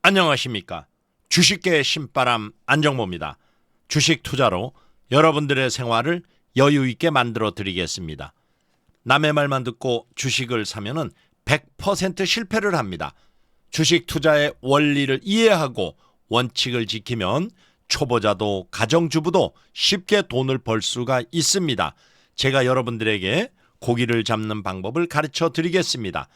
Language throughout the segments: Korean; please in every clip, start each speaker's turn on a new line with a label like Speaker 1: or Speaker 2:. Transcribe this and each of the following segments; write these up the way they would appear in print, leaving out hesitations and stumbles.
Speaker 1: 안녕하십니까. 주식계의 신바람 안정모입니다. 주식 투자로 여러분들의 생활을 여유 있게 만들어 드리겠습니다. 남의 말만 듣고 주식을 사면은 100% 실패를 합니다. 주식 투자의 원리를 이해하고 원칙을 지키면 초보자도 가정주부도 쉽게 돈을 벌 수가 있습니다. 제가 여러분들에게 고기를 잡는 방법을 가르쳐 드리겠습니다.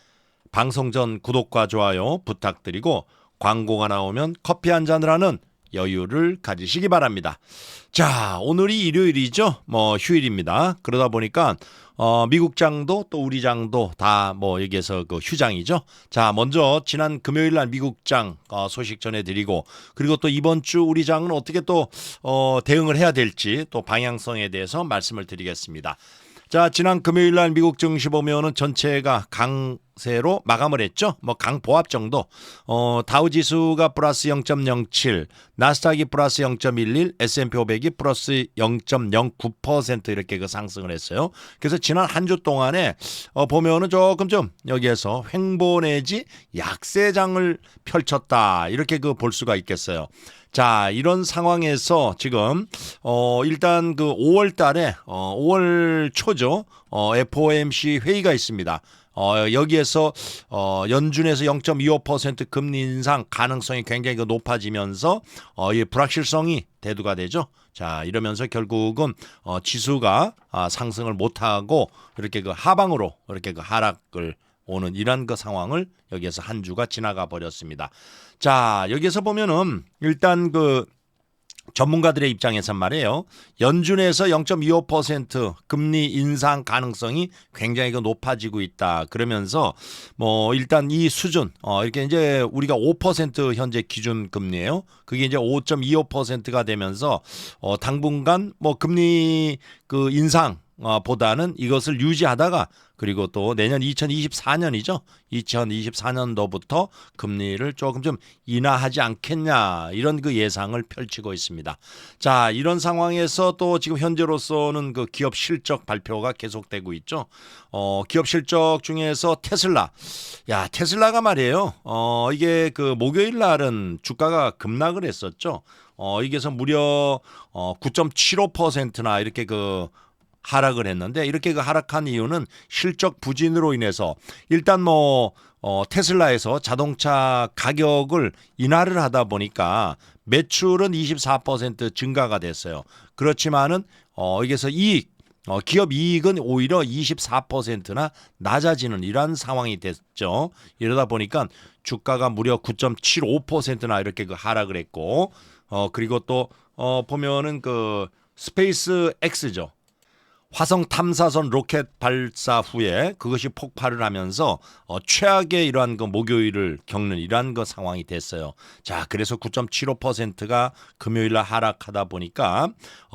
Speaker 1: 방송 전 구독과 좋아요 부탁드리고 광고가 나오면 커피 한 잔을 하는 여유를 가지시기 바랍니다. 자, 오늘이 일요일이죠. 휴일입니다. 그러다 보니까 미국 장도 또 우리 장도 다 여기에서 그 휴장이죠. 자, 먼저 지난 금요일 날 미국 장 소식 전해드리고, 그리고 또 이번 주 우리 장은 어떻게 또 대응을 해야 될지 또 방향성에 대해서 말씀을 드리겠습니다. 자, 지난 금요일 날 미국 증시 보면은 전체가 강세로 마감을 했죠. 강보합 정도. 다우 지수가 플러스 0.07, 나스닥이 플러스 0.11, S&P 500이 플러스 0.09% 이렇게 그 상승을 했어요. 그래서 지난 한 주 동안에 보면은 조금 좀 여기에서 횡보 내지 약세장을 펼쳤다, 이렇게 그 볼 수가 있겠어요. 자, 이런 상황에서 지금 일단 그 5월 달에 5월 초죠. FOMC 회의가 있습니다. 여기에서 연준에서 0.25% 금리 인상 가능성이 굉장히 높아지면서 이 불확실성이 대두가 되죠. 자, 이러면서 결국은 지수가 상승을 못하고 이렇게 그 하방으로 이렇게 그 하락을 오는 이런 그 상황을 여기에서 한 주가 지나가 버렸습니다. 자, 여기에서 보면은 일단 그 전문가들의 입장에서 말이에요. 연준에서 0.25% 금리 인상 가능성이 굉장히 높아지고 있다. 그러면서 일단 이 수준 이렇게 이제 우리가 5% 현재 기준 금리예요. 그게 이제 5.25%가 되면서 당분간 금리 그 인상 보다는 이것을 유지하다가, 그리고 또 내년 2024년이죠. 2024년도부터 금리를 조금 좀 인하하지 않겠냐, 이런 그 예상을 펼치고 있습니다. 자, 이런 상황에서 또 지금 현재로서는 그 기업 실적 발표가 계속되고 있죠. 기업 실적 중에서 테슬라가 말이에요. 이게 그 목요일 날은 주가가 급락을 했었죠. 이게서 무려 9.75%나 이렇게 그 하락을 했는데, 이렇게 그 하락한 이유는 실적 부진으로 인해서 일단 테슬라에서 자동차 가격을 인하를 하다 보니까 매출은 24% 증가가 됐어요. 그렇지만은 여기서 기업 이익은 오히려 24%나 낮아지는 이러한 상황이 됐죠. 이러다 보니까 주가가 무려 9.75%나 이렇게 그 하락을 했고, 그리고 또 보면은 그 스페이스 X죠. 화성 탐사선 로켓 발사 후에 그것이 폭발을 하면서 최악의 이러한 그 목요일을 겪는 이러한 그 상황이 됐어요. 자, 그래서 9.75%가 금요일 날 하락하다 보니까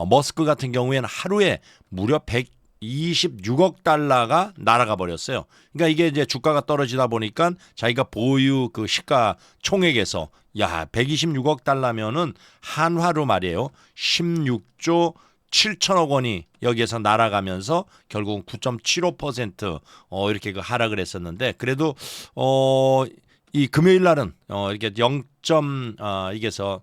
Speaker 1: 머스크 같은 경우에는 하루에 무려 126억 달러가 날아가 버렸어요. 그러니까 이게 이제 주가가 떨어지다 보니까 자기가 보유 그 시가 총액에서 126억 달러면은 한화로 말이에요. 16조 7천억 원이 여기에서 날아가면서 결국은 9.75% 이렇게 그 하락을 했었는데, 그래도 이 금요일 날은 이렇게 이게서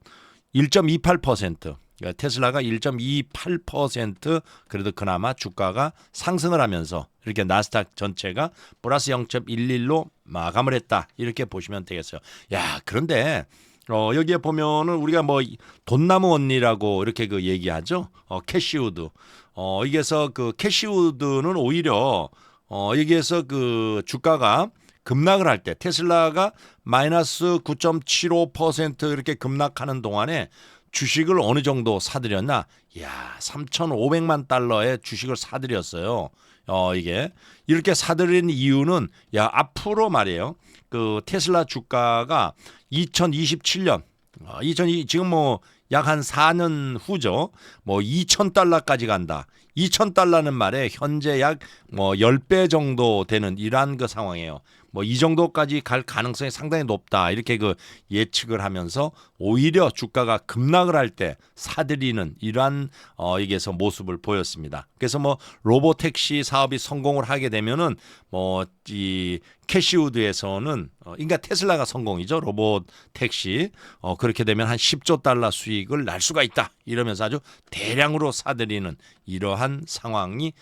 Speaker 1: 1.28%, 테슬라가 1.28% 그래도 그나마 주가가 상승을 하면서 이렇게 나스닥 전체가 플러스 0.11로 마감을 했다, 이렇게 보시면 되겠어요. 야, 그런데 여기에 보면은 우리가 돈나무 언니라고 이렇게 그 얘기하죠. 캐시우드. 여기에서 그 캐시우드는 오히려 여기에서 그 주가가 급락을 할 때, 테슬라가 마이너스 9.75% 이렇게 급락하는 동안에 주식을 어느 정도 사들였나? 3,500만 달러의 주식을 사들였어요. 이게 이렇게 사들인 이유는 앞으로 말이에요. 그 테슬라 주가가 2027년 지금 약 한 4년 후죠. 2,000달러까지 간다. 2,000달러는 말에 현재 약 10배 정도 되는 이러한 그 상황이에요. 이 정도까지 갈 가능성이 상당히 높다, 이렇게 그 예측을 하면서 오히려 주가가 급락을 할 때 사들이는 이러한 이게서 모습을 보였습니다. 그래서 로보택시 사업이 성공을 하게 되면은 이 캐시우드에서는 그러니까 테슬라가 성공이죠. 로봇 택시. 그렇게 되면 한 10조 달러 수익을 날 수가 있다. 이러면서 아주 대량으로 사들이는 이러한 상황이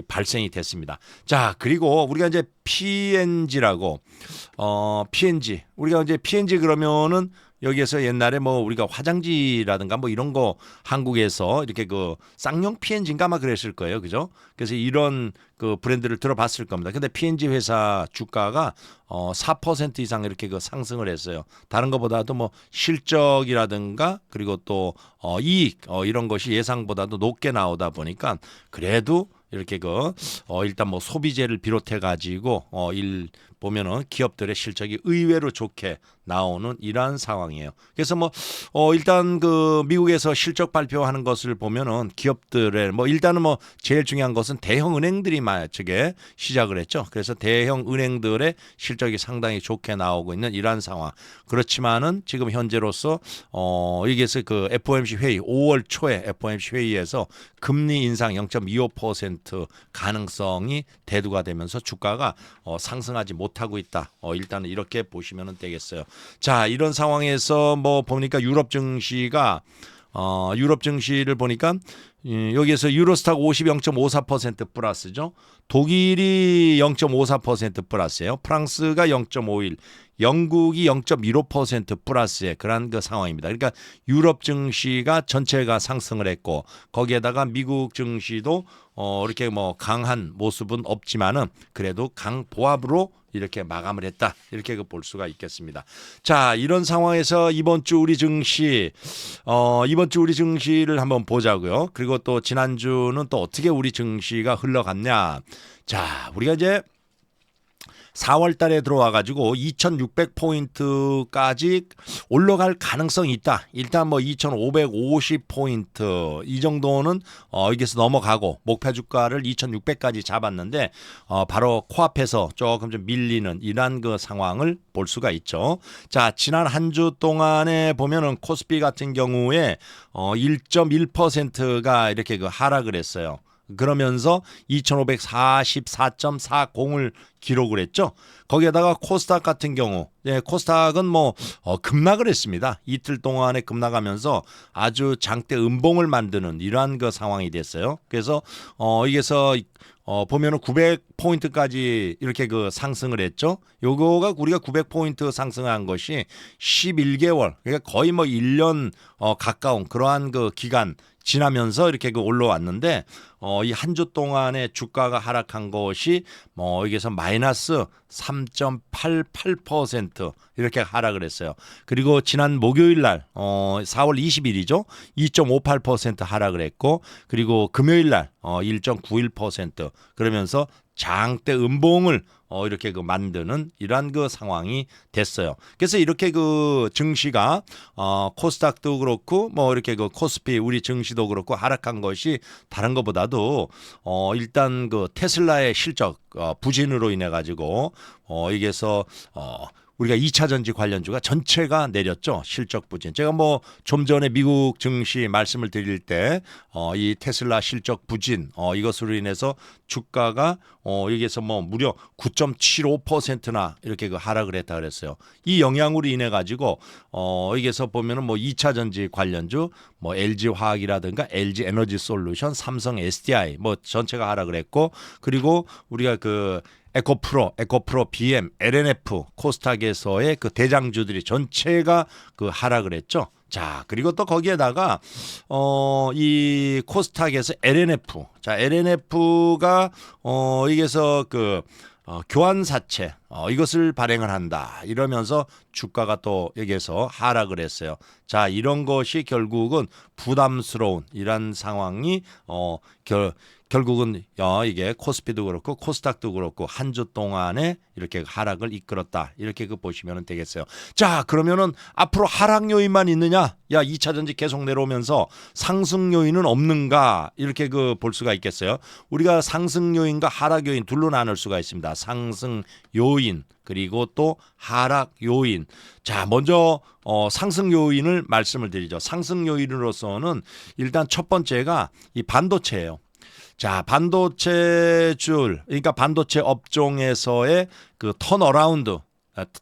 Speaker 1: 발생이 됐습니다. 자, 그리고 우리가 이제 PNG라고 PNG 우리가 이제 PNG 그러면은 여기에서 옛날에 뭐 우리가 화장지라든가 뭐 이런 거 한국에서 이렇게 그 쌍용 PNG인가 아마 그랬을 거예요. 그죠? 그래서 이런 그 브랜드를 들어봤을 겁니다. 근데 PNG 회사 주가가 4% 이상 이렇게 그 상승을 했어요. 다른 것보다도 뭐 실적이라든가 그리고 또 이익 이런 것이 예상보다도 높게 나오다 보니까 그래도 이렇게 일단 뭐 소비재를 비롯해 가지고 보면은 기업들의 실적이 의외로 좋게 나오는 이러한 상황이에요. 그래서 뭐 일단 그 미국에서 실적 발표하는 것을 보면은 기업들의 뭐 일단은 뭐 제일 중요한 것은 대형 은행들이 저게 시작을 했죠. 그래서 대형 은행들의 실적이 상당히 좋게 나오고 있는 이러한 상황. 그렇지만은 지금 현재로서 여기에서 그 FOMC 회의 5월 초에 FOMC 회의에서 금리 인상 0.25% 가능성이 대두가 되면서 주가가 상승하지 못하고 있다. 일단은 이렇게 보시면 되겠어요. 자, 이런 상황에서 뭐 보니까 유럽 증시가 유럽 증시를 보니까 여기에서 유로스탁 50 0.54% 플러스죠. 독일이 0.54% 플러스예요. 프랑스가 0.51, 영국이 0.15% 플러스의 그런 그 상황입니다. 그러니까 유럽 증시가 전체가 상승을 했고 거기에다가 미국 증시도 이렇게 뭐 강한 모습은 없지만은 그래도 강보합으로 이렇게 마감을 했다. 이렇게 볼 수가 있겠습니다. 자, 이런 상황에서 이번 주 우리 증시를 한번 보자고요. 그리고 또 지난주는 또 어떻게 우리 증시가 흘러갔냐. 자, 우리가 이제 4월 달에 들어와 가지고 2600포인트까지 올라갈 가능성이 있다. 일단 뭐 2550포인트 이 정도는 여기서 넘어가고 목표 주가를 2600까지 잡았는데 바로 코앞에서 조금 좀 밀리는 이러한 그 상황을 볼 수가 있죠. 자, 지난 한 주 동안에 보면은 코스피 같은 경우에 1.1%가 이렇게 그 하락을 했어요. 그러면서 2544.40을 기록을 했죠. 거기에다가 코스닥 같은 경우, 코스닥은 뭐 급락을 했습니다. 이틀 동안에 급락하면서 아주 장대 음봉을 만드는 이러한 그 상황이 됐어요. 그래서 여기서 보면은 900포인트까지 이렇게 그 상승을 했죠. 요거가 우리가 900포인트 상승한 것이 11개월, 그러니까 거의 뭐 1년 가까운 그러한 그 기간 지나면서 이렇게 그 올라왔는데 이 한 주 동안에 주가가 하락한 것이 뭐 여기서 마이너스 3.88% 이렇게 하락을 했어요. 그리고 지난 목요일 날 4월 20일이죠. 2.58% 하락을 했고 그리고 금요일 날 1.91% 그러면서 장대 음봉을 이렇게 그 만드는 이러한 그 상황이 됐어요. 그래서 이렇게 그 증시가 코스닥도 그렇고 뭐 이렇게 그 코스피 우리 증시도 그렇고 하락한 것이 다른 것보다도 일단 그 테슬라의 실적 부진으로 인해 가지고 여기에서 우리가 2차 전지 관련주가 전체가 내렸죠. 실적 부진. 제가 뭐 좀 전에 미국 증시 말씀을 드릴 때 이 테슬라 실적 부진 이것으로 인해서 주가가 여기에서 뭐 무려 9.75%나 이렇게 그 하락을 했다 그랬어요. 이 영향으로 인해 가지고 여기에서 보면은 뭐 2차 전지 관련주 뭐 LG 화학이라든가 LG 에너지 솔루션, 삼성 SDI 뭐 전체가 하락을 했고 그리고 우리가 그 에코프로, BM, LNF 코스닥에서의 그 대장주들이 전체가 그 하락을 했죠. 자, 그리고 또 거기에다가 이 코스닥에서 LNF, 자 LNF가 여기서 그 교환사채 이것을 발행을 한다 이러면서 주가가 또 여기에서 하락을 했어요. 자, 이런 것이 결국은 부담스러운 이런 상황이 결국은 이게 코스피도 그렇고 코스닥도 그렇고 한 주 동안에 이렇게 하락을 이끌었다. 이렇게 그 보시면 되겠어요. 자, 그러면은 앞으로 하락 요인만 있느냐? 야, 2차 전지 계속 내려오면서 상승 요인은 없는가? 이렇게 그 볼 수가 있겠어요. 우리가 상승 요인과 하락 요인 둘로 나눌 수가 있습니다. 상승 요인 그리고 또 하락 요인. 자, 먼저 상승 요인을 말씀을 드리죠. 상승 요인으로서는 일단 첫 번째가 이 반도체예요. 자, 반도체줄, 그러니까 반도체 업종에서의 그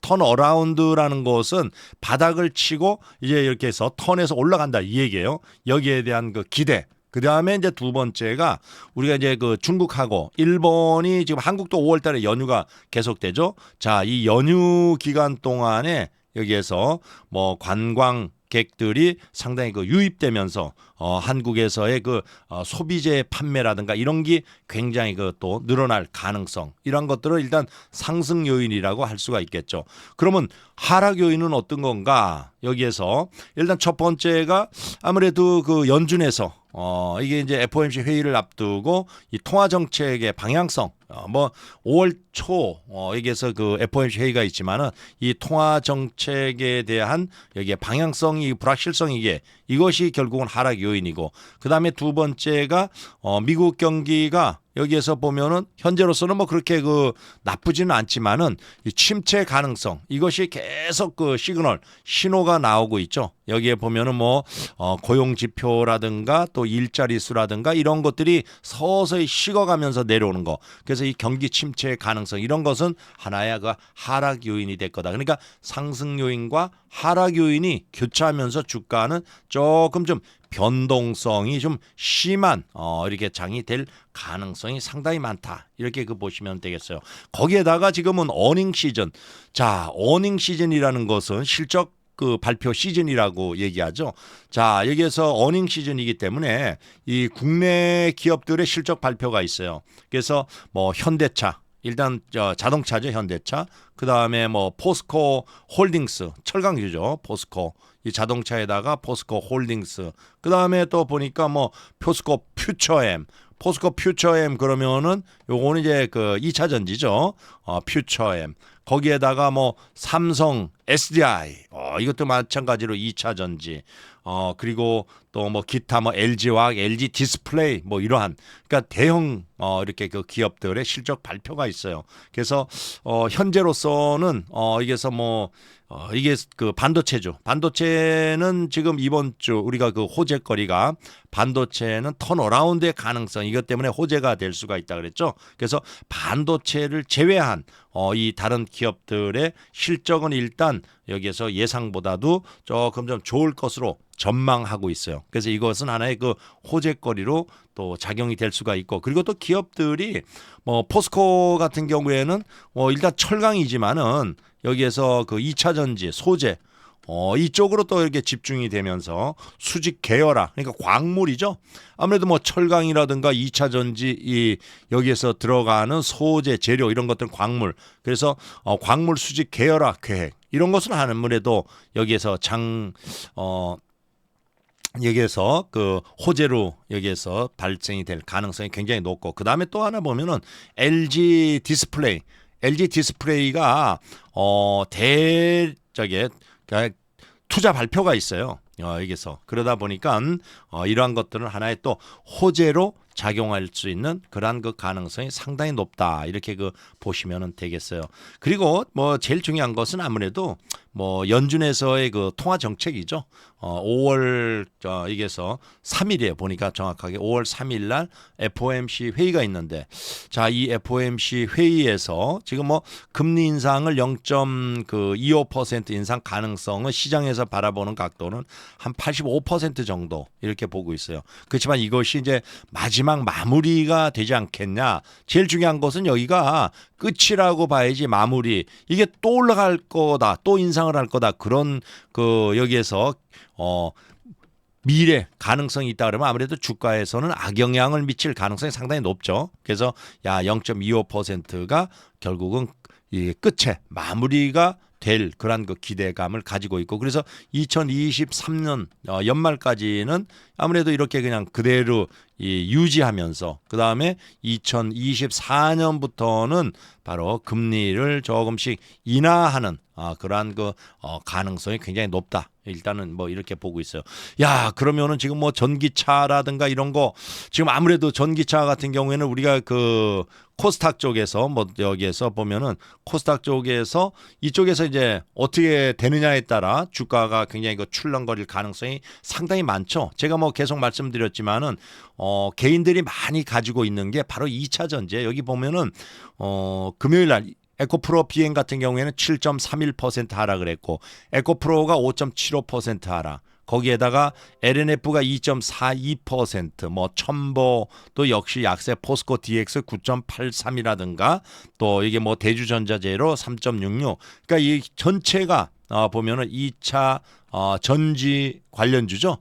Speaker 1: 턴어라운드라는 것은 바닥을 치고 이제 이렇게 해서 턴에서 올라간다 이 얘기예요. 여기에 대한 그 기대. 그 다음에 이제 두 번째가 우리가 이제 그 중국하고 일본이 지금 한국도 5월 달에 연휴가 계속되죠. 자, 이 연휴 기간 동안에 여기에서 뭐 관광객들이 상당히 그 유입되면서 한국에서의 그 소비재 판매라든가 이런 게 굉장히 그 또 늘어날 가능성 이런 것들을 일단 상승 요인이라고 할 수가 있겠죠. 그러면 하락 요인은 어떤 건가? 여기에서 일단 첫 번째가 아무래도 그 연준에서 이게 이제 FOMC 회의를 앞두고 이 통화 정책의 방향성 뭐 5월 초 여기에서 그 FOMC 회의가 있지만은 이 통화 정책에 대한 여기에 방향성이 불확실성이게 이것이 결국은 하락 요인이고 그다음에 두 번째가 미국 경기가 여기에서 보면은 현재로서는 뭐 그렇게 그 나쁘지는 않지만은 이 침체 가능성 이것이 계속 그 시그널 신호가 나오고 있죠. 여기에 보면은 뭐 고용 지표라든가 또 일자리 수라든가 이런 것들이 서서히 식어가면서 내려오는 거. 그래서 이 경기 침체 가능성 이런 것은 하나의 그 하락 요인이 될 거다. 그러니까 상승 요인과 하락 요인이 교차하면서 주가는 조금 좀 변동성이 좀 심한 이렇게 장이 될 가능성이 상당히 많다. 이렇게 그 보시면 되겠어요. 거기에다가 지금은 어닝 시즌. 자, 어닝 시즌이라는 것은 실적 그 발표 시즌이라고 얘기하죠. 자, 여기에서 어닝 시즌이기 때문에 이 국내 기업들의 실적 발표가 있어요. 그래서 뭐 현대차 일단 자동차죠, 현대차. 그다음에 뭐 포스코 홀딩스, 철강주죠, 포스코. 이 자동차에다가 포스코 홀딩스. 그다음에 또 보니까 뭐 포스코 퓨처엠. 포스코 퓨처엠 그러면은 요거는 이제 그 2차 전지죠. 퓨처엠. 거기에다가 뭐 삼성 SDI 이것도 마찬가지로 2차 전지. 그리고 또 뭐 기타 뭐 LG화학, LG 디스플레이 뭐 이러한 그러니까 대형 이렇게 그 기업들의 실적 발표가 있어요. 그래서 현재로서는 이게서 뭐 이게 그 반도체죠. 반도체는 지금 이번 주 우리가 그 호재거리가 반도체는 턴어라운드의 가능성 이것 때문에 호재가 될 수가 있다 그랬죠. 그래서 반도체를 제외한 이 다른 기업들의 실적은 일단 여기에서 예상보다도 조금 좀 좋을 것으로 전망하고 있어요. 그래서 이것은 하나의 그 호재거리로 또 작용이 될 수가 있고 그리고 또 기업들이 뭐 포스코 같은 경우에는 일단 철강이지만은 여기에서 그 2차 전지 소재 이쪽으로 또 이렇게 집중이 되면서 수직 계열화 그러니까 광물이죠. 아무래도 뭐 철강이라든가 2차 전지 이 여기에서 들어가는 소재 재료 이런 것들은 광물. 그래서 광물 수직 계열화 계획 이런 것은 아무래도 여기에서 여기에서 그 호재로 여기에서 발생이 될 가능성이 굉장히 높고 그 다음에 또 하나 보면은 LG 디스플레이가 대저게 투자 발표가 있어요. 여기서 그러다 보니까 이러한 것들은 하나의 또 호재로 작용할 수 있는 그러한 그 가능성이 상당히 높다 이렇게 그 보시면은 되겠어요. 그리고 뭐 제일 중요한 것은 아무래도 뭐 연준에서의 그 통화 정책이죠. 5월 이게서 3일이에요. 보니까 정확하게 5월 3일 날 FOMC 회의가 있는데 자, 이 FOMC 회의에서 지금 뭐 금리 인상을 0.25% 인상 가능성은 시장에서 바라보는 각도는 한 85% 정도 이렇게 보고 있어요. 그렇지만 이것이 이제 마지막 마무리가 되지 않겠냐. 제일 중요한 것은 여기가 끝이라고 봐야지 마무리. 이게 또 올라갈 거다. 또 인상을 할 거다. 그런 그 여기에서 미래 가능성이 있다 그러면 아무래도 주가에서는 악영향을 미칠 가능성이 상당히 높죠. 그래서 0.25%가 결국은 이 끝에 마무리가 될 그런 그 기대감을 가지고 있고 그래서 2023년 연말까지는 아무래도 이렇게 그냥 그대로 유지하면서 그 다음에 2024년부터는 바로 금리를 조금씩 인하하는 그러한 가능성이 굉장히 높다. 일단은 뭐 이렇게 보고 있어요. 야, 그러면은 지금 뭐 전기차라든가 이런 거 지금 아무래도 전기차 같은 경우에는 우리가 그 코스닥 쪽에서 뭐 여기에서 보면은 코스닥 쪽에서 이쪽에서 이제 어떻게 되느냐에 따라 주가가 굉장히 출렁거릴 가능성이 상당히 많죠. 제가 뭐 계속 말씀드렸지만은 개인들이 많이 가지고 있는 게 바로 2차 전지. 여기 보면은 금요일 날 에코프로 비행 같은 경우에는 7.31% 하락을 했고 에코프로가 5.75% 하락. 거기에다가 LNF가 2.42%, 뭐 첨보도 역시 약세, 포스코 DX 9.83이라든가 또 이게 뭐 대주전자재로 3.66. 그러니까 이 전체가 보면은 2차 전지 관련주죠.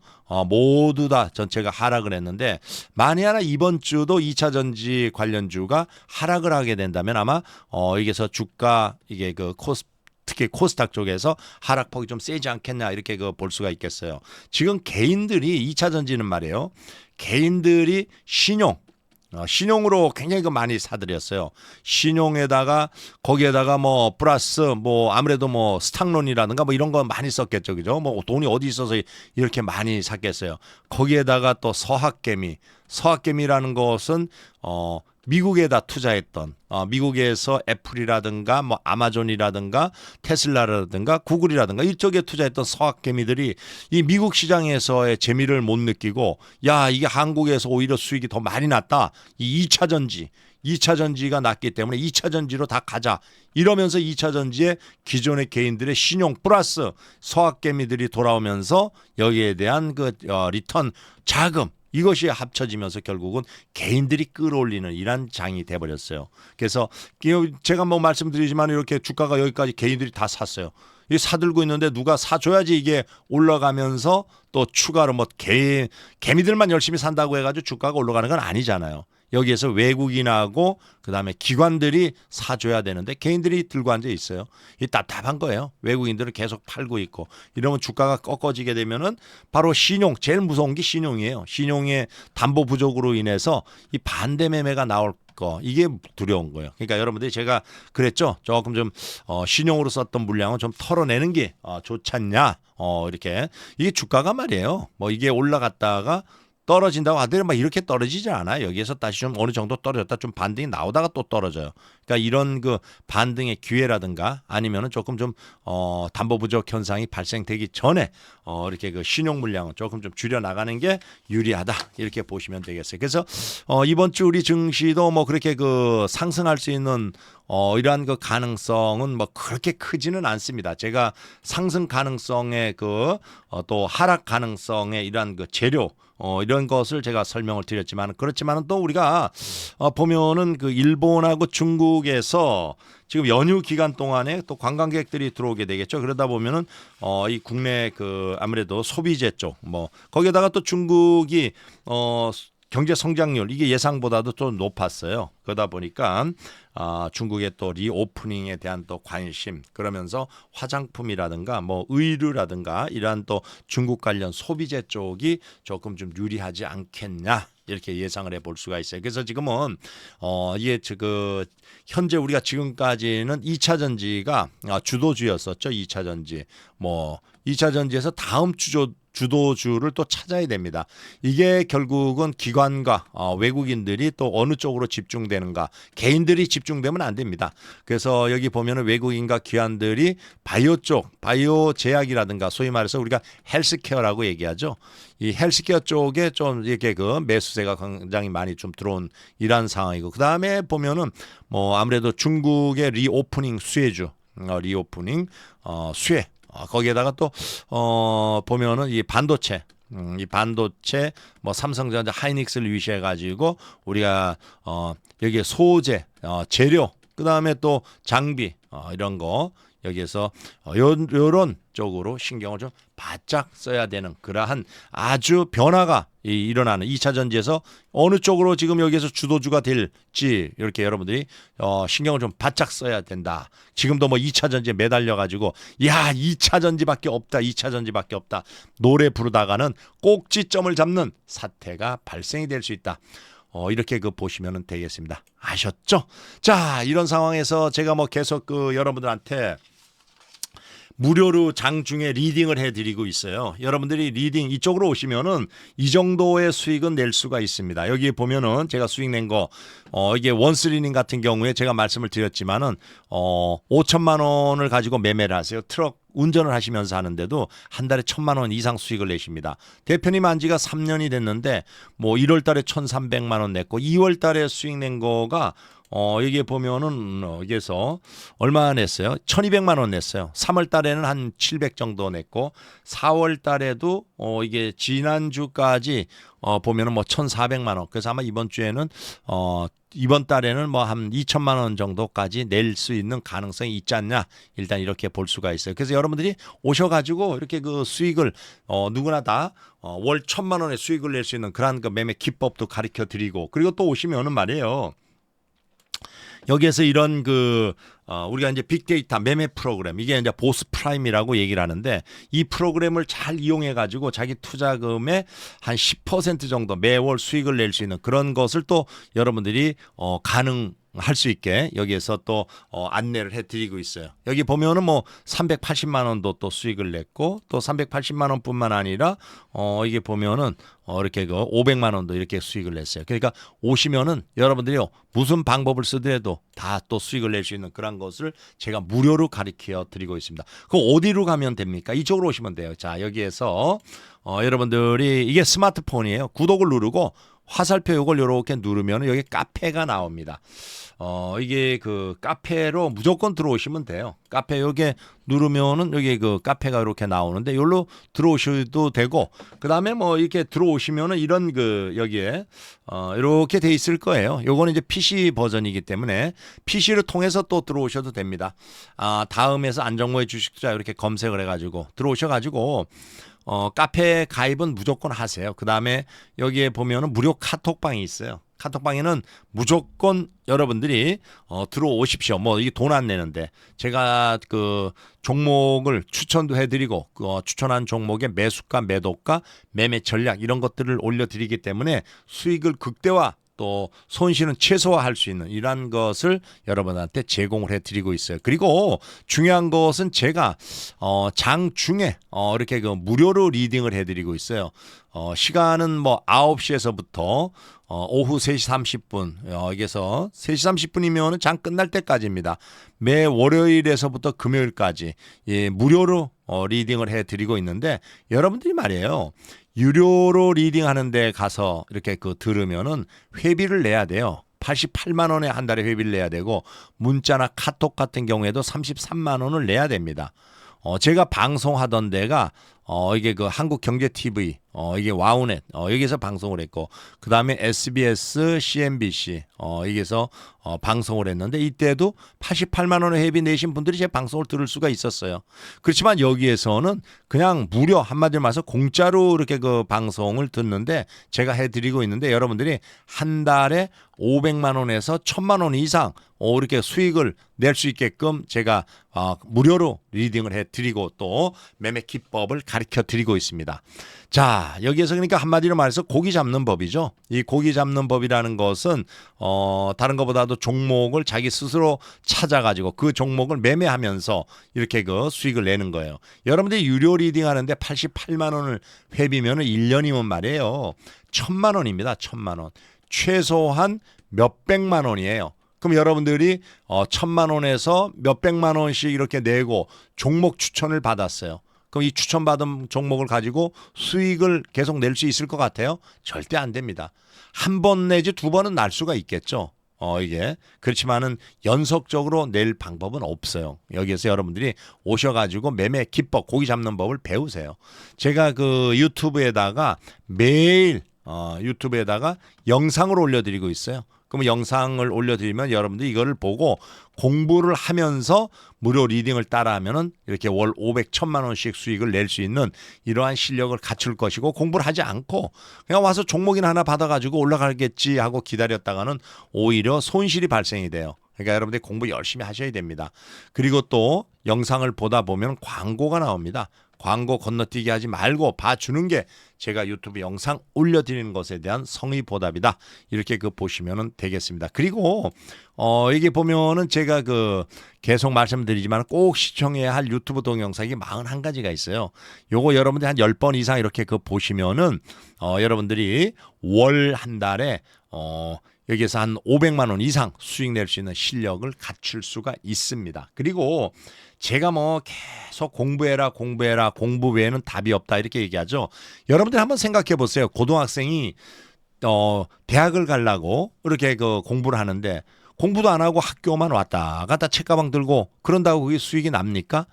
Speaker 1: 모두 다 전체가 하락을 했는데 만에 하나 이번 주도 2차 전지 관련주가 하락을 하게 된다면 아마 여기서 주가 이게 특히 코스닥 쪽에서 하락폭이 좀 세지 않겠냐 이렇게 볼 수가 있겠어요. 지금 개인들이 2차 전지는 말이에요. 개인들이 신용으로 굉장히 많이 사들였어요. 신용에다가 거기에다가 뭐 플러스 뭐 아무래도 뭐 스탁론이라든가 뭐 이런 거 많이 썼겠죠, 그죠? 뭐 돈이 어디 있어서 이렇게 많이 샀겠어요. 거기에다가 또 서학개미라는 것은 미국에다 투자했던 미국에서 애플이라든가 뭐 아마존이라든가 테슬라라든가 구글이라든가 이쪽에 투자했던 서학개미들이 이 미국 시장에서의 재미를 못 느끼고 야 이게 한국에서 오히려 수익이 더 많이 났다. 이 2차 전지가 났기 때문에 2차 전지로 다 가자. 이러면서 2차 전지에 기존의 개인들의 신용 플러스 서학개미들이 돌아오면서 여기에 대한 리턴 자금 이것이 합쳐지면서 결국은 개인들이 끌어올리는 이런 장이 돼버렸어요. 그래서 제가 뭐 말씀드리지만 이렇게 주가가 여기까지 개인들이 다 샀어요. 이 사들고 있는데 누가 사줘야지 이게 올라가면서 또 추가로 뭐 개미들만 열심히 산다고 해가지고 주가가 올라가는 건 아니잖아요. 여기에서 외국인하고 그다음에 기관들이 사줘야 되는데 개인들이 들고 앉아 있어요. 이 답답한 거예요. 외국인들은 계속 팔고 있고 이러면 주가가 꺾어지게 되면은 바로 제일 무서운 게 신용이에요. 신용의 담보 부족으로 인해서 이 반대 매매가 나올 거 이게 두려운 거예요. 그러니까 여러분들이 제가 그랬죠. 조금 좀 신용으로 썼던 물량은 좀 털어내는 게 좋지 않냐. 이렇게 이게 주가가 말이에요. 뭐 이게 올라갔다가 떨어진다고 하더니 막 이렇게 떨어지지 않아요. 여기에서 다시 좀 어느 정도 떨어졌다 좀 반등이 나오다가 또 떨어져요. 그러니까 이런 반등의 기회라든가 아니면은 조금 좀 담보 부족 현상이 발생되기 전에 이렇게 신용 물량을 조금 좀 줄여 나가는 게 유리하다 이렇게 보시면 되겠어요. 그래서 이번 주 우리 증시도 뭐 그렇게 상승할 수 있는 이러한 가능성은 뭐 그렇게 크지는 않습니다. 제가 상승 가능성의 또 하락 가능성의 이러한 재료 이런 것을 제가 설명을 드렸지만 그렇지만은 또 우리가 보면은 일본하고 중국에서 지금 연휴 기간 동안에 또 관광객들이 들어오게 되겠죠. 그러다 보면은 이 국내 아무래도 소비재 쪽 뭐 거기에다가 또 중국이 경제 성장률 이게 예상보다도 좀 높았어요. 그러다 보니까 중국의 또 리오프닝에 대한 또 관심 그러면서 화장품이라든가 뭐 의류라든가 이러한 또 중국 관련 소비재 쪽이 조금 좀 유리하지 않겠냐 이렇게 예상을 해볼 수가 있어요. 그래서 지금은 이게 현재 우리가 지금까지는 2차 전지가 주도주였었죠. 2차 전지 뭐 2차 전지에서 다음 주도주를 또 찾아야 됩니다. 이게 결국은 기관과 외국인들이 또 어느 쪽으로 집중되는가 개인들이 집중되면 안 됩니다. 그래서 여기 보면은 외국인과 기관들이 바이오 제약이라든가 소위 말해서 우리가 헬스케어라고 얘기하죠. 이 헬스케어 쪽에 좀 이렇게 매수세가 굉장히 많이 좀 들어온 이러한 상황이고 그 다음에 보면은 뭐 아무래도 중국의 리오프닝 수혜주 수혜 거기에다가 또 보면은 이 반도체 뭐 삼성전자 하이닉스를 위시해 가지고 우리가 여기에 소재 재료 그다음에 또 장비 이런 거 여기에서 요런 쪽으로 신경을 좀 바짝 써야 되는 그러한 아주 변화가 일어나는 2차 전지에서 어느 쪽으로 지금 여기에서 주도주가 될지 이렇게 여러분들이 신경을 좀 바짝 써야 된다. 지금도 뭐 2차 전지에 매달려 가지고 2차 전지밖에 없다. 2차 전지밖에 없다. 노래 부르다가는 꼭지점을 잡는 사태가 발생이 될 수 있다. 이렇게 보시면 되겠습니다. 아셨죠? 자, 이런 상황에서 제가 뭐 계속 여러분들한테 무료로 장중에 리딩을 해드리고 있어요. 여러분들이 리딩 이쪽으로 오시면은 이 정도의 수익은 낼 수가 있습니다. 여기 보면은 제가 수익 낸 거 이게 원스리닝 같은 경우에 제가 말씀을 드렸지만은 5천만 원을 가지고 매매를 하세요. 트럭 운전을 하시면서 하는데도 한 달에 1,000만 원 이상 수익을 내십니다. 대표님 한 지가 3년이 됐는데 뭐 1월 달에 1,300만 원 냈고 2월 달에 수익 낸 거가 여기에 보면은 여기에서 얼마 냈어요? 1,200만 원 냈어요. 3월 달에는 한 700 정도 냈고 4월 달에도 이게 지난주까지 보면은 뭐 1,400만 원. 그래서 아마 이번 주에는 이번 달에는 뭐 한 2천만 원 정도까지 낼 수 있는 가능성이 있지 않냐. 일단 이렇게 볼 수가 있어요. 그래서 여러분들이 오셔가지고 이렇게 그 수익을 누구나 다 월 1,000만 원의 수익을 낼 수 있는 그런 그 매매 기법도 가르쳐 드리고 그리고 또 오시면은 말이에요. 여기에서 이런 우리가 이제 빅데이터 매매 프로그램 이게 이제 보스 프라임이라고 얘기를 하는데 이 프로그램을 잘 이용해 가지고 자기 투자금의 한 10% 정도 매월 수익을 낼 수 있는 그런 것을 또 여러분들이 가능할 수 있게 여기에서 또 안내를 해드리고 있어요. 여기 보면은 뭐 380만 원도 또 수익을 냈고 또 380만 원뿐만 아니라 이게 보면은 이렇게 500만 원도 이렇게 수익을 냈어요. 그러니까 오시면은 여러분들이요 무슨 방법을 쓰더라도 다 또 수익을 낼 수 있는 그런 것을 제가 무료로 가르쳐 드리고 있습니다. 그 어디로 가면 됩니까? 이쪽으로 오시면 돼요. 자 여기에서 여러분들이 이게 스마트폰이에요. 구독을 누르고 화살표 요걸 이렇게 누르면 여기 카페가 나옵니다. 이게 그 카페로 무조건 들어오시면 돼요. 카페 여기 누르면은 여기 그 카페가 이렇게 나오는데 여기로 들어오셔도 되고 그다음에 뭐 이렇게 들어오시면은 이런 여기에 이렇게 돼 있을 거예요. 요거는 이제 PC 버전이기 때문에 PC를 통해서 또 들어오셔도 됩니다. 다음에서 안정모의 주식 투자 이렇게 검색을 해가지고 들어오셔가지고 카페 가입은 무조건 하세요. 그 다음에 여기에 보면은 무료 카톡방이 있어요. 카톡방에는 무조건 여러분들이 들어오십시오. 뭐 이게 돈 안 내는데 제가 그 종목을 추천도 해드리고 추천한 종목의 매수가, 매도가, 매매 전략 이런 것들을 올려드리기 때문에 수익을 극대화 또 손실은 최소화할 수 있는 이러한 것을 여러분한테 제공을 해드리고 있어요. 그리고 중요한 것은 제가 장중에 이렇게 무료로 리딩을 해드리고 있어요. 시간은 뭐 9시에서부터 오후 3시 30분 여기서 3시 30분이면 장 끝날 때까지입니다. 매 월요일에서부터 금요일까지 무료로 리딩을 해드리고 있는데 여러분들이 말이에요. 유료로 리딩하는 데 가서 이렇게 들으면은 회비를 내야 돼요. 88만 원에 한 달에 회비를 내야 되고 문자나 카톡 같은 경우에도 33만 원을 내야 됩니다. 제가 방송하던 데가 이게 한국경제TV 이게 와우넷 여기서 방송을 했고 그 다음에 SBS, CNBC 여기서 방송을 했는데 이때도 88만 원의 회비 내신 분들이 제 방송을 들을 수가 있었어요. 그렇지만 여기에서는 그냥 무료 한마디로 말해서 공짜로 이렇게 방송을 듣는데 제가 해드리고 있는데 여러분들이 한 달에 500만 원에서 1,000만 원 이상 이렇게 수익을 낼 수 있게끔 제가 무료로 리딩을 해드리고 또 매매 기법을 가르쳐 드리고 있습니다. 자 여기에서 그러니까 한마디로 말해서 고기 잡는 법이죠. 이 고기 잡는 법이라는 것은 다른 것보다도 종목을 자기 스스로 찾아가지고 그 종목을 매매하면서 이렇게 수익을 내는 거예요. 여러분들이 유료 리딩 하는데 88만 원을 회비면 1년이면 말이에요. 1,000만 원입니다. 1,000만 원. 최소한 몇백만 원이에요. 그럼 여러분들이 1,000만 원에서 몇백만 원씩 이렇게 내고 종목 추천을 받았어요. 그럼 이 추천받은 종목을 가지고 수익을 계속 낼 수 있을 것 같아요? 절대 안 됩니다. 한 번 내지 두 번은 날 수가 있겠죠. 이게 그렇지만은 연속적으로 낼 방법은 없어요. 여기에서 여러분들이 오셔가지고 매매 기법, 고기 잡는 법을 배우세요. 제가 유튜브에다가 매일 유튜브에다가 영상을 올려드리고 있어요. 그럼 영상을 올려드리면 여러분들이 이거를 보고 공부를 하면서 무료 리딩을 따라하면은 이렇게 월 500, 1,000만 원씩 수익을 낼 수 있는 이러한 실력을 갖출 것이고 공부를 하지 않고 그냥 와서 종목이나 하나 받아가지고 올라가겠지 하고 기다렸다가는 오히려 손실이 발생이 돼요. 그러니까 여러분들이 공부 열심히 하셔야 됩니다. 그리고 또 영상을 보다 보면 광고가 나옵니다. 광고 건너뛰기 하지 말고 봐주는 게 제가 유튜브 영상 올려드리는 것에 대한 성의 보답이다. 이렇게 보시면 되겠습니다. 그리고 이게 보면은 제가 계속 말씀드리지만 꼭 시청해야 할 유튜브 동영상이 41가지가 있어요. 요거 여러분들이 한 10번 이상 이렇게 보시면은 여러분들이 월 한 달에 여기에서 한 500만 원 이상 수익 낼 수 있는 실력을 갖출 수가 있습니다. 그리고 제가 계속 공부해라 공부 외에는 답이 없다 이렇게 얘기하죠. 여러분들 한번 생각해 보세요. 고등학생이 대학을 가려고 이렇게 공부를 하는데 공부도 안 하고 학교만 왔다 갔다 책가방 들고 그런다고 그게 수익이 납니까?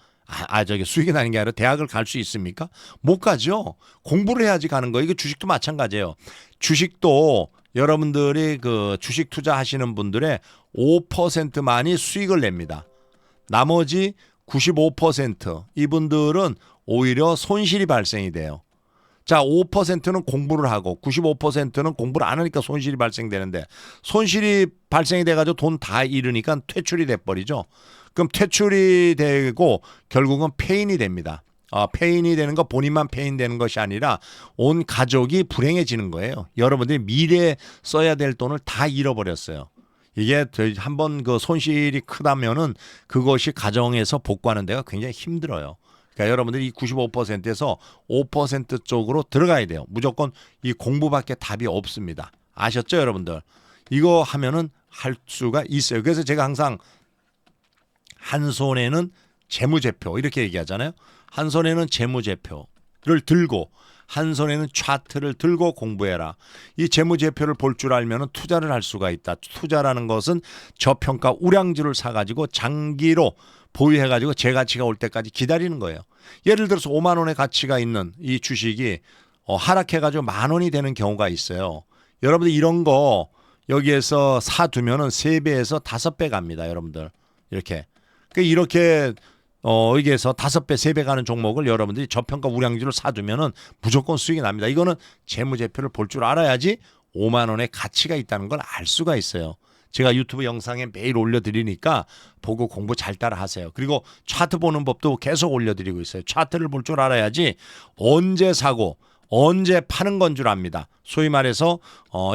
Speaker 1: 저기 수익이 나는 게 아니라 대학을 갈 수 있습니까? 못 가죠. 공부를 해야지 가는 거. 이거 주식도 마찬가지예요. 주식도 여러분들이 주식 투자하시는 분들의 5%만이 수익을 냅니다. 나머지 95% 이분들은 오히려 손실이 발생이 돼요. 자, 5%는 공부를 하고 95%는 공부를 안 하니까 손실이 발생되는데 손실이 발생이 돼가지고 돈 다 잃으니까 퇴출이 돼버리죠. 그럼 퇴출이 되고 결국은 폐인이 됩니다. 폐인이 되는 거 본인만 폐인되는 것이 아니라 온 가족이 불행해지는 거예요. 여러분들이 미래에 써야 될 돈을 다 잃어버렸어요. 이게 한번 손실이 크다면은 그것이 가정에서 복구하는 데가 굉장히 힘들어요. 그러니까 여러분들이 이 95%에서 5% 쪽으로 들어가야 돼요. 무조건 이 공부밖에 답이 없습니다. 아셨죠, 여러분들? 이거 하면은 할 수가 있어요. 그래서 제가 항상 한 손에는 재무제표 이렇게 얘기하잖아요. 한 손에는 재무제표를 들고 한 손에는 차트를 들고 공부해라. 이 재무제표를 볼 줄 알면 투자를 할 수가 있다. 투자라는 것은 저평가 우량주를 사가지고 장기로 보유해가지고 제 가치가 올 때까지 기다리는 거예요. 예를 들어서 5만 원의 가치가 있는 이 주식이 하락해가지고 10,000원이 되는 경우가 있어요. 여러분들 이런 거 여기에서 사두면은 3배에서 5배 갑니다. 여러분들 이렇게 여기에서 5배, 3배 가는 종목을 여러분들이 저평가 우량주를 사두면은 무조건 수익이 납니다. 이거는 재무제표를 볼 줄 알아야지 5만 원의 가치가 있다는 걸 알 수가 있어요. 제가 유튜브 영상에 매일 올려드리니까 보고 공부 잘 따라 하세요. 그리고 차트 보는 법도 계속 올려드리고 있어요. 차트를 볼 줄 알아야지 언제 사고 언제 파는 건 줄 압니다. 소위 말해서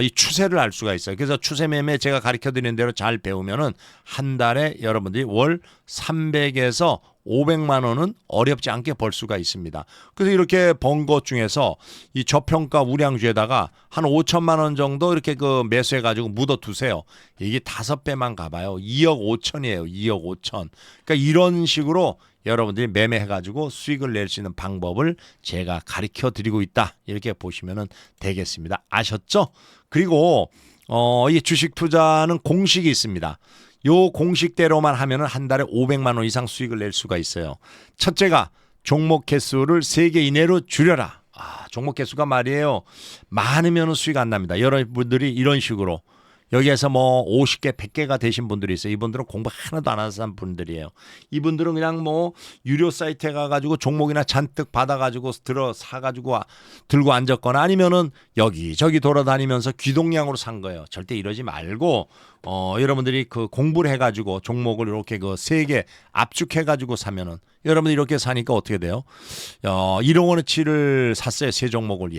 Speaker 1: 이 추세를 알 수가 있어요. 그래서 추세 매매 제가 가르쳐드리는 대로 잘 배우면은 한 달에 여러분들이 월 300에서 500만 원은 어렵지 않게 벌 수가 있습니다. 그래서 이렇게 번 것 중에서 이 저평가 우량주에다가 한 5천만 원 정도 이렇게 매수해가지고 묻어두세요. 이게 5배만 가봐요. 2억 5천이에요. 2억 5천. 그러니까 이런 식으로 여러분들이 매매해가지고 수익을 낼 수 있는 방법을 제가 가르쳐 드리고 있다. 이렇게 보시면 되겠습니다. 아셨죠? 그리고 이 주식 투자는 공식이 있습니다. 요 공식대로만 하면은 한 달에 500만 원 이상 수익을 낼 수가 있어요. 첫째가 종목 개수를 3개 이내로 줄여라. 종목 개수가 말이에요. 많으면 수익 안 납니다. 여러분들이 이런 식으로 여기에서 50개, 100개가 되신 분들이 있어요. 이분들은 공부 하나도 안 하는 분들이에요. 이분들은 그냥 유료 사이트에 가가지고 종목이나 잔뜩 받아가지고 사가지고 들고 앉았거나 아니면은 여기저기 돌아다니면서 귀동량으로 산 거예요. 절대 이러지 말고 여러분들이 공부를 해가지고 종목을 이렇게 3개 압축해가지고 사면은 여러분들 이렇게 사니까 어떻게 돼요? 1억 원어치를 샀어요. 3종목을.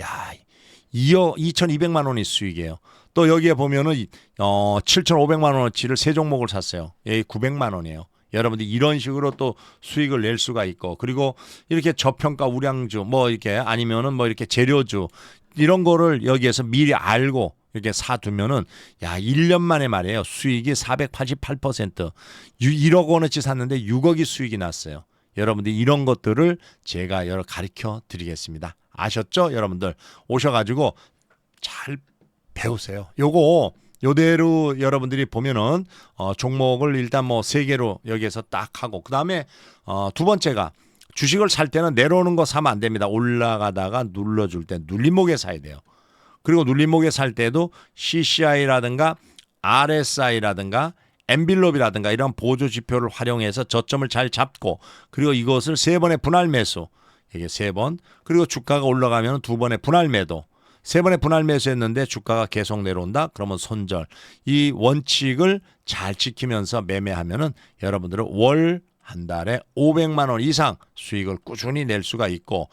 Speaker 1: 2억 2,200만 원이 수익이에요. 또 여기에 보면은 7,500만 원어치를 3종목을 샀어요. 900만 원이에요. 여러분들 이런 식으로 또 수익을 낼 수가 있고 그리고 이렇게 저평가 우량주 이렇게 아니면은 이렇게 재료주 이런 거를 여기에서 미리 알고 이렇게 사두면은 1년 만에 말이에요. 수익이 488%. 1억 원어치 샀는데 6억이 수익이 났어요. 여러분들 이런 것들을 제가 가르쳐 드리겠습니다. 아셨죠? 여러분들 오셔가지고 잘 배우세요. 요대로 여러분들이 보면은 종목을 일단 3개로 여기에서 딱 하고 그다음에 두 번째가 주식을 살 때는 내려오는 거 사면 안 됩니다. 올라가다가 눌러줄 때 눌림목에 사야 돼요. 그리고 눌림목에 살 때도 CCI라든가 RSI라든가 엔빌롭이라든가 이런 보조 지표를 활용해서 저점을 잘 잡고 그리고 이것을 3번의 분할 매수 이게 3번 그리고 주가가 올라가면 2번의 분할 매도 3번의 분할 매수했는데 주가가 계속 내려온다 그러면 손절 이 원칙을 잘 지키면서 매매하면은 여러분들은 월 한 달에 500만 원 이상 수익을 꾸준히 낼 수가 있고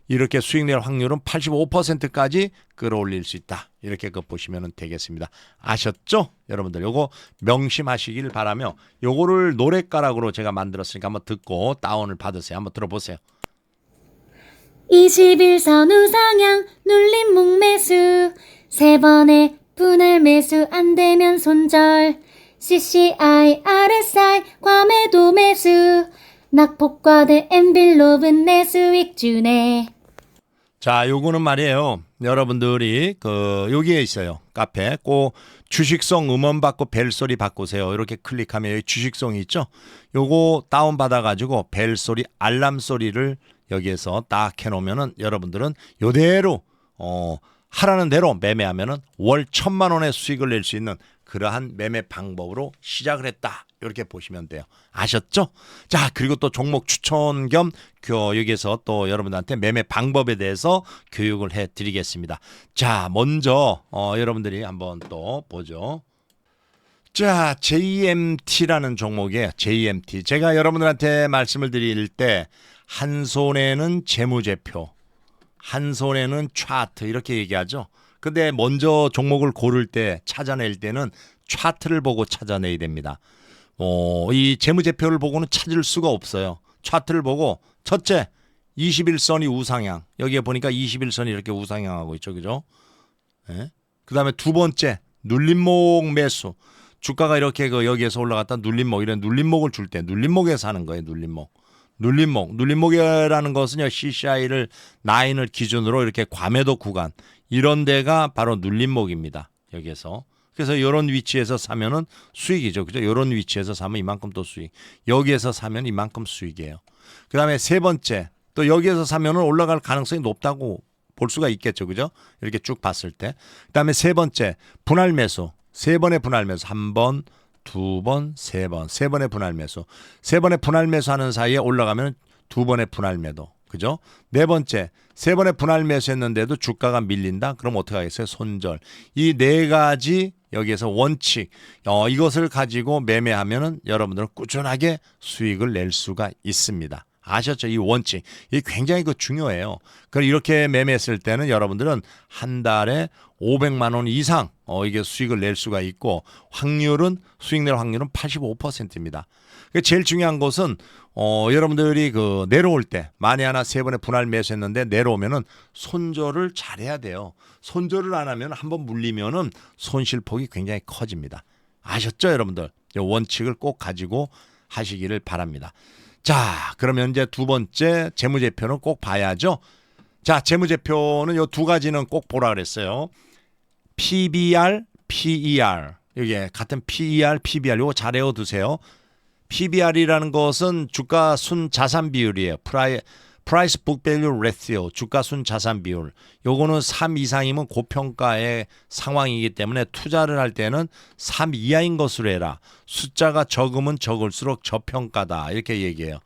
Speaker 1: 이렇게 수익 낼 확률은 85%까지 끌어올릴 수 있다. 이렇게 보시면 되겠습니다. 아셨죠? 여러분들 요거 명심하시길 바라며 요거를 노랫가락으로 제가 만들었으니까 한번 듣고 다운을 받으세요. 한번 들어보세요.
Speaker 2: 21선 우상향 눌림 목매수 3번의 분할 매수 안되면 손절 CCI, RSI, 과매도 매수 낙폭과대 엔빌롭은 내 수익 주네.
Speaker 1: 자, 요거는 말이에요. 여러분들이 여기에 있어요. 카페 꼭 주식송 음원 받고 벨소리 바꾸세요. 이렇게 클릭하면 여기 주식송이 있죠. 요거 다운 받아 가지고 벨소리 알람 소리를 여기에서 딱 해놓으면은 여러분들은 요대로 하라는 대로 매매하면은 월 1,000만 원의 수익을 낼 수 있는 그러한 매매 방법으로 시작을 했다. 이렇게 보시면 돼요. 아셨죠? 자, 그리고 또 종목 추천 겸 여기에서 또 여러분들한테 매매 방법에 대해서 교육을 해드리겠습니다. 자, 먼저 여러분들이 한번 또 보죠. 자, JMT라는 종목이에요. JMT. 제가 여러분들한테 말씀을 드릴 때 한 손에는 재무제표, 한 손에는 차트 이렇게 얘기하죠. 근데 먼저 종목을 고를 때 찾아낼 때는 차트를 보고 찾아내야 됩니다. 이 재무제표를 보고는 찾을 수가 없어요. 차트를 보고 첫째 21선이 우상향. 여기에 보니까 21선이 이렇게 우상향하고 있죠. 그죠? 네. 그 다음에 두 번째 눌림목 매수. 주가가 이렇게 여기에서 올라갔다 눌림목 이런 눌림목을 줄 때 눌림목에서 하는 거예요. 눌림목이라는 것은요. CCI를 9을 기준으로 이렇게 과매도 구간 이런 데가 바로 눌림목입니다. 여기에서. 그래서 이런 위치에서 사면은 수익이죠. 그죠? 이런 위치에서 사면 이만큼 또 수익. 여기에서 사면 이만큼 수익이에요. 그 다음에 세 번째, 또 여기에서 사면은 올라갈 가능성이 높다고 볼 수가 있겠죠. 그죠? 이렇게 쭉 봤을 때. 그 다음에 세 번째, 분할 매수. 세 번의 분할 매수. 한 번, 두 번, 세 번. 세 번의 분할 매수. 세 번의 분할 매수 하는 사이에 올라가면 두 번의 분할 매도. 그죠? 네 번째, 세 번의 분할 매수했는데도 주가가 밀린다? 그럼 어떻게 하겠어요? 손절. 이 네 가지 여기에서 원칙, 이것을 가지고 매매하면은 여러분들은 꾸준하게 수익을 낼 수가 있습니다. 아셨죠? 이 원칙. 이게 굉장히 중요해요. 그럼 이렇게 매매했을 때는 여러분들은 한 달에 500만 원 이상 이게 수익을 낼 수가 있고 수익 낼 확률은 85%입니다. 제일 중요한 것은 여러분들이 내려올 때 만에 하나 세 번의 분할 매수했는데 내려오면은 손절을 잘해야 돼요. 손절을 안 하면 한번 물리면은 손실폭이 굉장히 커집니다. 아셨죠, 여러분들? 이 원칙을 꼭 가지고 하시기를 바랍니다. 자, 그러면 이제 두 번째 재무제표는 꼭 봐야죠. 자, 재무제표는 요 두 가지는 꼭 보라 그랬어요. PBR, PER. 이게 같은 PER, PBR 요거 잘 외워두세요. PBR이라는 것은 주가 순 자산 비율이에요. Price Book Value Ratio, 주가 순 자산 비율. 요거는 3 이상이면 고평가의 상황이기 때문에 투자를 할 때는 3 이하인 것으로 해라. 숫자가 적으면 적을수록 저평가다. 이렇게 얘기해요.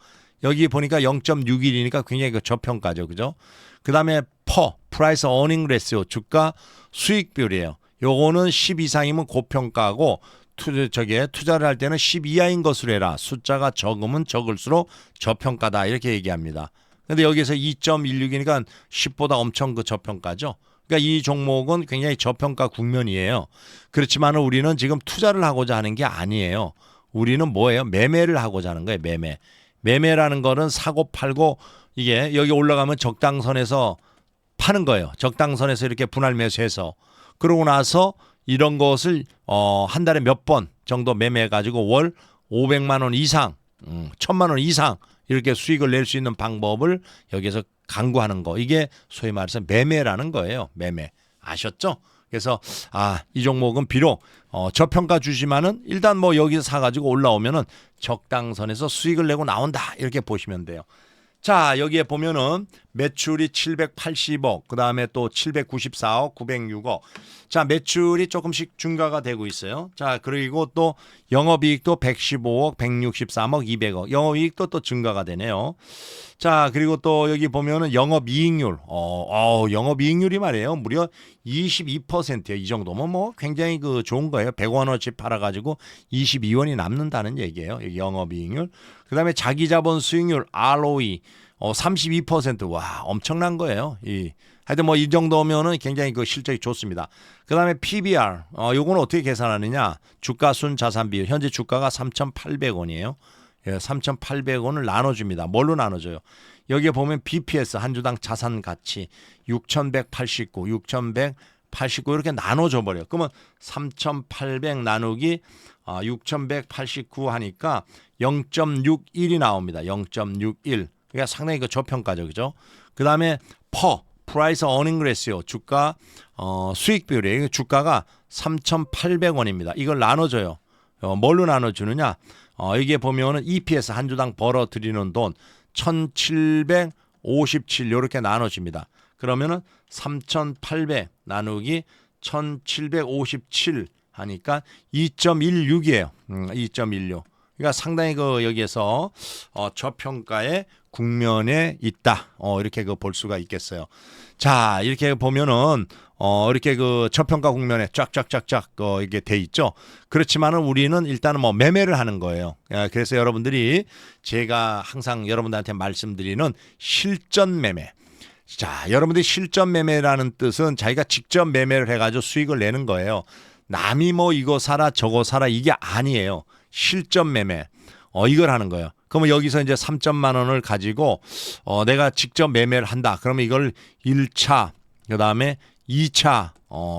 Speaker 1: 여기 보니까 0.61이니까 굉장히 저평가죠. 그죠? 그 다음에 Price Earning Ratio, 주가 수익 비율이에요. 요거는 10 이상이면 고평가고 투자를 할 때는 10 이하인 것으로 해라. 숫자가 적으면 적을수록 저평가다. 이렇게 얘기합니다. 근데 여기서 2.16이니까 10보다 엄청 저평가죠. 그러니까 이 종목은 굉장히 저평가 국면이에요. 그렇지만 우리는 지금 투자를 하고자 하는 게 아니에요. 우리는 뭐예요? 매매를 하고자 하는 거예요. 매매라는 거는 사고 팔고 이게 여기 올라가면 적당선에서 파는 거예요. 적당선에서 이렇게 분할 매수해서 그러고 나서 이런 것을 한 달에 몇 번 정도 매매해 가지고 월 500만 원 이상, 1,000만 원 이상 이렇게 수익을 낼 수 있는 방법을 여기서 강구하는 거. 이게 소위 말해서 매매라는 거예요. 매매. 아셨죠? 그래서 이 종목은 비록 저평가 주지만은 일단 여기서 사가지고 올라오면은 적당선에서 수익을 내고 나온다. 이렇게 보시면 돼요. 자, 여기에 보면은 매출이 780억, 그다음에 또 794억, 906억. 자, 매출이 조금씩 증가가 되고 있어요. 자, 그리고 또 영업이익도 115억, 163억, 200억. 영업이익도 또 증가가 되네요. 자, 그리고 또 여기 보면은 영업이익률. 영업이익률이 말이에요. 무려 22%예요. 이 정도면 뭐 굉장히 그 좋은 거예요. 100원어치 팔아가지고 22원이 남는다는 얘기예요. 여기 영업이익률. 그다음에 자기자본 수익률 ROE 32%. 와, 엄청난 거예요. 하여튼 뭐 이 정도면은 굉장히 그 실적이 좋습니다. 그다음에 PBR. 요거는 어떻게 계산하느냐? 주가 순 자산 비율. 현재 주가가 3,800원이에요. 예, 3,800원을 나눠줍니다. 뭘로 나눠줘요? 여기에 보면 BPS 한 주당 자산 가치 6,189 이렇게 나눠줘 버려요. 그러면 3,800 나누기 6,189 하니까 0.61이 나옵니다. 0.61. 그러니까 상당히 그 저평가죠, 그죠? 그 다음에 Price Earning Ratio 주가 수익 비율이에요. 주가가 3,800원입니다. 이걸 나눠줘요. 뭘로 나눠주느냐? 여기에 보면은 EPS 한 주당 벌어들이는 돈 1,757 이렇게 나눠집니다. 그러면은 3,800 나누기 1,757 하니까 2.16이에요. 2.16. 그러니까 상당히 그 여기에서 저평가의 국면에 있다. 이렇게 그 볼 수가 있겠어요. 자, 이렇게 보면은 이렇게 그 저평가 국면에 쫙쫙쫙쫙 이게 돼 있죠. 그렇지만은 우리는 일단은 뭐 매매를 하는 거예요. 그래서 여러분들이 제가 항상 여러분들한테 말씀드리는 실전 매매. 자, 여러분들이 실전 매매라는 뜻은 자기가 직접 매매를 해가지고 수익을 내는 거예요. 남이 뭐 이거 사라 저거 사라 이게 아니에요. 실전 매매. 이걸 하는 거예요. 그러면 여기서 이제 3천만 원을 가지고 내가 직접 매매를 한다. 그러면 이걸 1차, 그다음에 2차,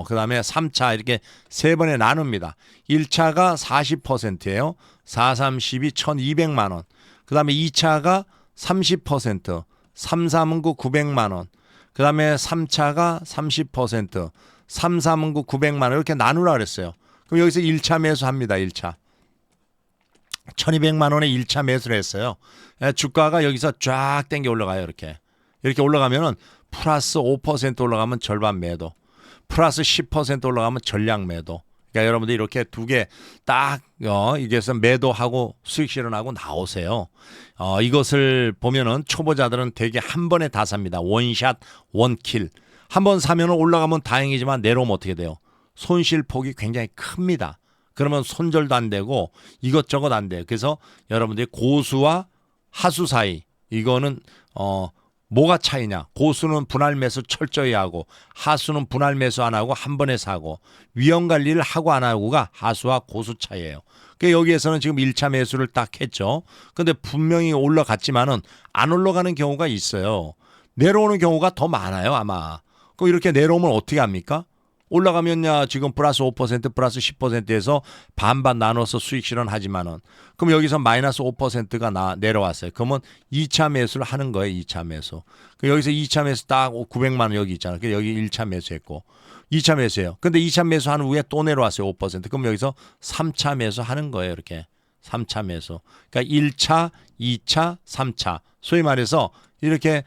Speaker 1: 그다음에 3차 이렇게 세 번에 나눕니다. 1차가 40%예요. 4, 32, 1,200만 원. 그다음에 2차가 30%, 3, 3은 900만 원. 그다음에 3차가 30%, 3, 3은 900만 원 이렇게 나누라 그랬어요. 그럼 여기서 1차 매수합니다. 1차. 1,200만 원에 1차 매수를 했어요. 주가가 여기서 쫙 땡겨 올라가요. 이렇게 올라가면은 플러스 5% 올라가면 절반 매도, 플러스 10% 올라가면 전량 매도. 그러니까 여러분들 이렇게 두 개 딱 이게서 매도하고 수익 실현하고 나오세요. 이것을 보면은 초보자들은 대개 한 번에 다 삽니다. 원샷 원킬. 한 번 사면은 올라가면 다행이지만 내려오면 어떻게 돼요? 손실 폭이 굉장히 큽니다. 그러면 손절도 안 되고 이것저것 안 돼요. 그래서 여러분들이 고수와 하수 사이 이거는 뭐가 차이냐? 고수는 분할 매수 철저히 하고 하수는 분할 매수 안 하고 한 번에 사고 위험 관리를 하고 안 하고가 하수와 고수 차이예요. 그러니까 여기에서는 지금 1차 매수를 딱 했죠. 근데 분명히 올라갔지만은 안 올라가는 경우가 있어요. 내려오는 경우가 더 많아요, 아마. 그럼 이렇게 내려오면 어떻게 합니까? 올라가면야 지금 플러스 5% 플러스 10%에서 반반 나눠서 수익 실현하지만은 그럼 여기서 마이너스 5%가 내려왔어요. 그러면 2차 매수를 하는 거예요. 2차 매수. 여기서 2차 매수 딱 900만 원 여기 있잖아요. 여기 1차 매수했고 2차 매수예요. 근데 2차 매수한 후에 또 내려왔어요. 5%. 그럼 여기서 3차 매수 하는 거예요. 이렇게 3차 매수. 그러니까 1차, 2차, 3차. 소위 말해서 이렇게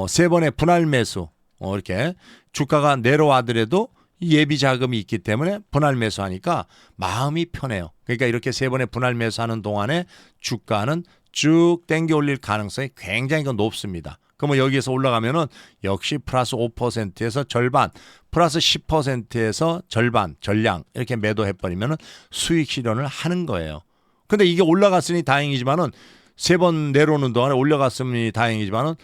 Speaker 1: 세 번의 분할 매수. 이렇게 주가가 내려와더라도 예비 자금이 있기 때문에 분할 매수하니까 마음이 편해요. 그러니까 이렇게 세 번의 분할 매수하는 동안에 주가는 쭉 땡겨 올릴 가능성이 굉장히 높습니다. 그러면 여기에서 올라가면은 역시 플러스 5%에서 절반, 플러스 10%에서 절반, 전량 이렇게 매도해버리면은 수익 실현을 하는 거예요. 근데 이게 올라갔으니 다행이지만은 세 번 내려오는 동안에 올라갔으니 다행이지만은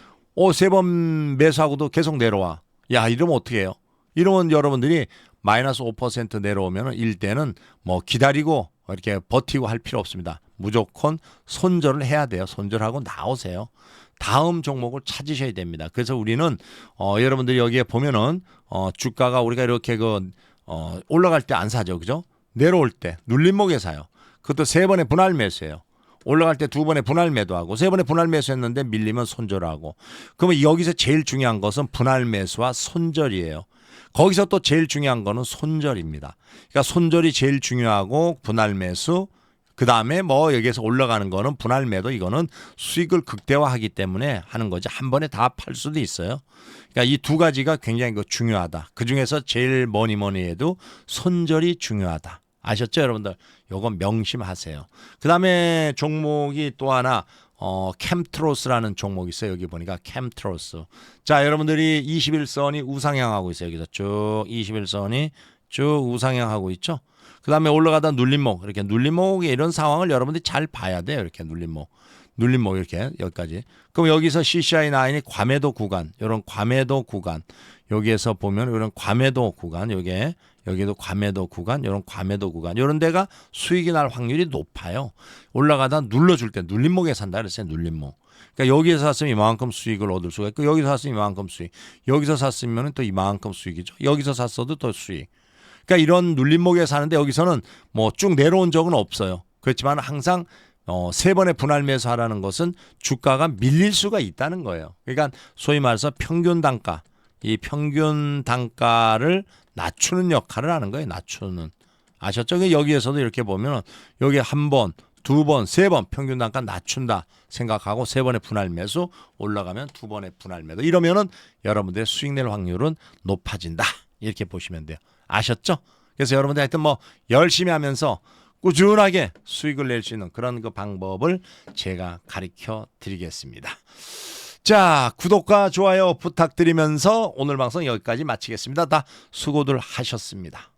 Speaker 1: 세 번 매수하고도 계속 내려와. 야, 이러면 어떻게 해요? 이러면 여러분들이 마이너스 5% 내려오면 일대는 뭐 기다리고 이렇게 버티고 할 필요 없습니다. 무조건 손절을 해야 돼요. 손절하고 나오세요. 다음 종목을 찾으셔야 됩니다. 그래서 우리는 여러분들이 여기에 보면은 주가가 우리가 이렇게 올라갈 때 안 사죠. 그죠? 내려올 때 눌림목에 사요. 그것도 세 번의 분할 매수예요. 올라갈 때 두 번의 분할 매도하고 세 번의 분할 매수했는데 밀리면 손절하고. 그러면 여기서 제일 중요한 것은 분할 매수와 손절이에요. 거기서 또 제일 중요한 거는 손절입니다. 그러니까 손절이 제일 중요하고 분할 매수 그 다음에 뭐 여기에서 올라가는 거는 분할 매도 이거는 수익을 극대화하기 때문에 하는 거지 한 번에 다 팔 수도 있어요. 그러니까 이 두 가지가 굉장히 중요하다. 그 중에서 제일 뭐니 해도 손절이 중요하다. 아셨죠, 여러분들? 요거 명심하세요. 그 다음에 종목이 또 하나 캠트로스라는 종목이 있어요. 여기 보니까 캠트로스. 자, 여러분들이 21선이 우상향하고 있어요. 여기서 쭉 21선이 쭉 우상향하고 있죠. 그 다음에 올라가다 눌림목, 이렇게 눌림목의 이런 상황을 여러분들이 잘 봐야 돼요. 이렇게 눌림목 이렇게 여기까지. 그럼 여기서 CCI9이 과매도 구간, 이런 과매도 구간, 여기에서 보면 이런 과매도 구간, 여기도 과매도 구간, 이런 과매도 구간, 이런 데가 수익이 날 확률이 높아요. 올라가다 눌러줄 때 눌림목에 산다 그랬어요. 눌림목. 그러니까 여기에서 샀으면 이만큼 수익을 얻을 수가 있고 여기서 샀으면 이만큼 수익, 여기서 샀으면 또 이만큼 수익이죠. 여기서 샀어도 또 수익. 그러니까 이런 눌림목에 사는데 여기서는 뭐 쭉 내려온 적은 없어요. 그렇지만 항상 세 번의 분할 매수하라는 것은 주가가 밀릴 수가 있다는 거예요. 그러니까 소위 말해서 평균 단가, 이 평균 단가를 낮추는 역할을 하는 거예요. 낮추는. 아셨죠? 여기에서도 이렇게 보면 여기 한 번, 두 번, 세 번 평균 단가 낮춘다 생각하고 세 번의 분할 매수 올라가면 두 번의 분할 매도 이러면은 여러분들의 수익 낼 확률은 높아진다. 이렇게 보시면 돼요. 아셨죠? 그래서 여러분들 하여튼 뭐 열심히 하면서 꾸준하게 수익을 낼 수 있는 그런 그 방법을 제가 가르쳐 드리겠습니다. 자, 구독과 좋아요 부탁드리면서 오늘 방송 여기까지 마치겠습니다. 다 수고들 하셨습니다.